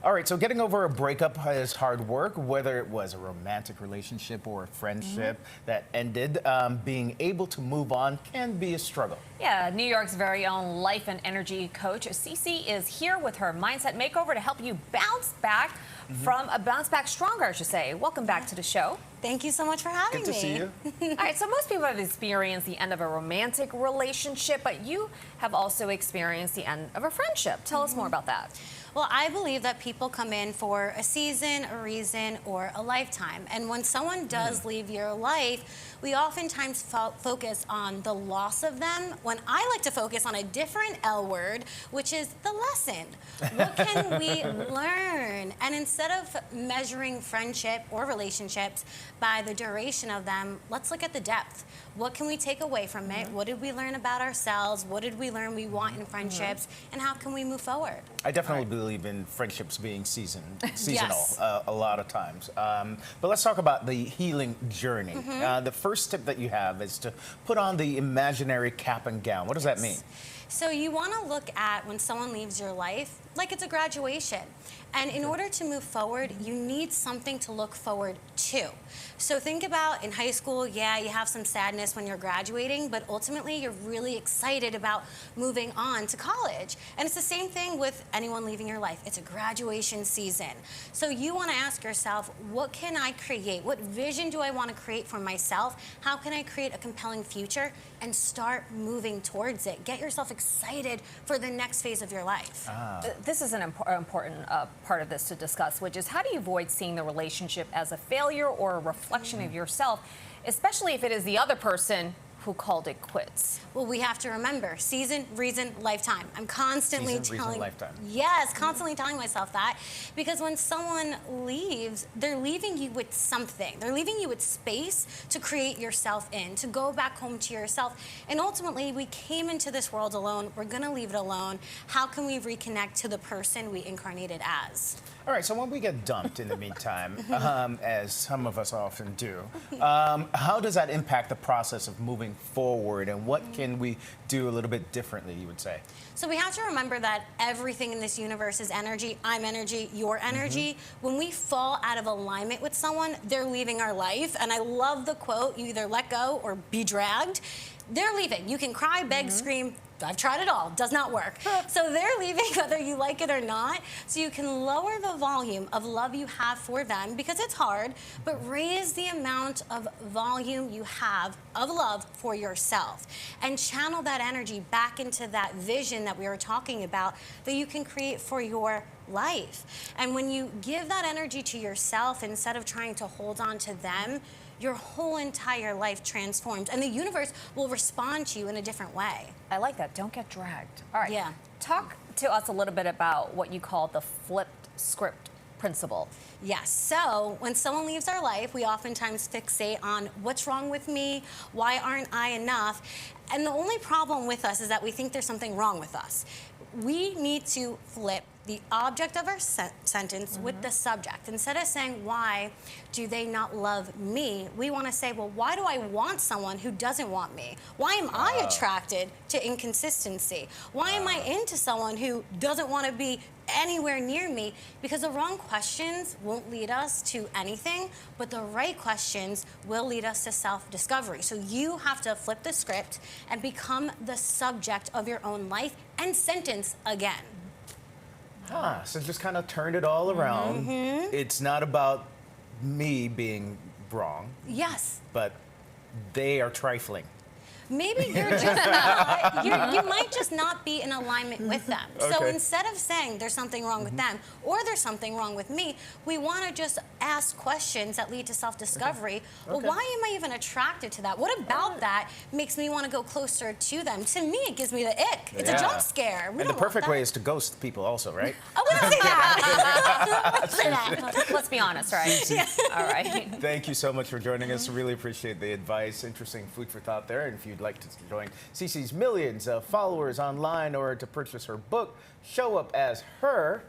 All right, so getting over a breakup is hard work, whether it was a romantic relationship or a friendship that ended. Being able to move on can be a struggle. Yeah, New York's very own life and energy coach, CiiCii, is here with her mindset makeover to help you bounce back bounce back stronger, I should say. Welcome back to the show. Thank you so much for having me. Good to see you. All right, so most people have experienced the end of a romantic relationship, but you have also experienced the end of a friendship. Tell us more about that. Well, I believe that people come in for a season, a reason, or a lifetime. And when someone does leave your life, we oftentimes focus on the loss of them, when I like to focus on a different L word, which is the lesson. What can we learn? And instead of measuring friendship or relationships by the duration of them, let's look at the depth. What can we take away from it? What did we learn about ourselves? What did we learn we want in friendships? And how can we move forward? I definitely believe in friendships being seasonal Yes. a lot of times. But let's talk about the healing journey. The first tip that you have is to put on the imaginary cap and gown. What does that mean? So you want to look at when someone leaves your life like it's a graduation. And in order to move forward, you need something to look forward to. So think about in high school, yeah, you have some sadness when you're graduating, but ultimately you're really excited about moving on to college. And it's the same thing with anyone leaving your life. It's a graduation season. So you want to ask yourself, what can I create? What vision do I want to create for myself? How can I create a compelling future? And start moving towards it. Get yourself excited for the next phase of your life. This is an important part of this to discuss, which is how do you avoid seeing the relationship as a failure or a reflection of yourself, especially if it is the other person who called it quits? Well, we have to remember season, reason, lifetime. I'm constantly Reason, lifetime. Yes, constantly telling myself that, because when someone leaves, they're leaving you with something. They're leaving you with space to create yourself in, to go back home to yourself. And ultimately, we came into this world alone. We're going to leave it alone. How can we reconnect to the person we incarnated as? All right, so when we get dumped in the meantime, as some of us often do, how does that impact the process of moving forward, and what can we do a little bit differently, you would say? So we have to remember that everything in this universe is energy. I'm energy, you're energy. When we fall out of alignment with someone, they're leaving our life. And I love the quote, you either let go or be dragged. They're leaving. You can cry, beg, scream. I've tried it all. Does not work. So they're leaving whether you like it or not. So you can lower the volume of love you have for them, because it's hard, but raise the amount of volume you have of love for yourself. And channel that energy back into that vision that we were talking about that you can create for your life. And when you give that energy to yourself instead of trying to hold on to them, your whole entire life transforms, and the universe will respond to you in a different way. I like that. Don't get dragged. All right. Yeah. Talk to us a little bit about what you call the flipped script principle. Yes, so when someone leaves our life, we oftentimes fixate on what's wrong with me, why aren't I enough? And the only problem with us is that we think there's something wrong with us. We need to flip the object of our sentence with the subject. Instead of saying, why do they not love me? We want to say, well, why do I want someone who doesn't want me? Why am I attracted to inconsistency? Why am I into someone who doesn't want to be anywhere near me? Because the wrong questions won't lead us to anything, but the right questions will lead us to self-discovery. So you have to flip the script and become the subject of your own life and sentence again. So just kind of turned it all around. It's not about me being wrong. Yes. But they are trifling. Maybe you're just not, you might just not be in alignment with them. So Okay. instead of saying there's something wrong with them or there's something wrong with me, we want to just ask questions that lead to self-discovery. Well, why am I even attracted to that? What about that makes me want to go closer to them? To me, it gives me the ick. It's a jump scare. We And the don't want perfect that. way is to ghost people also, right? I wouldn't say that. Let's say that. Let's be honest, right? All right. Thank you so much for joining us. Really appreciate the advice. Interesting food for thought there. And if you'd like to join CiiCii's millions of followers online or to purchase her book, Show Up as Her,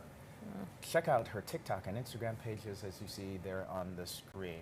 check out her TikTok and Instagram pages as you see there on the screen.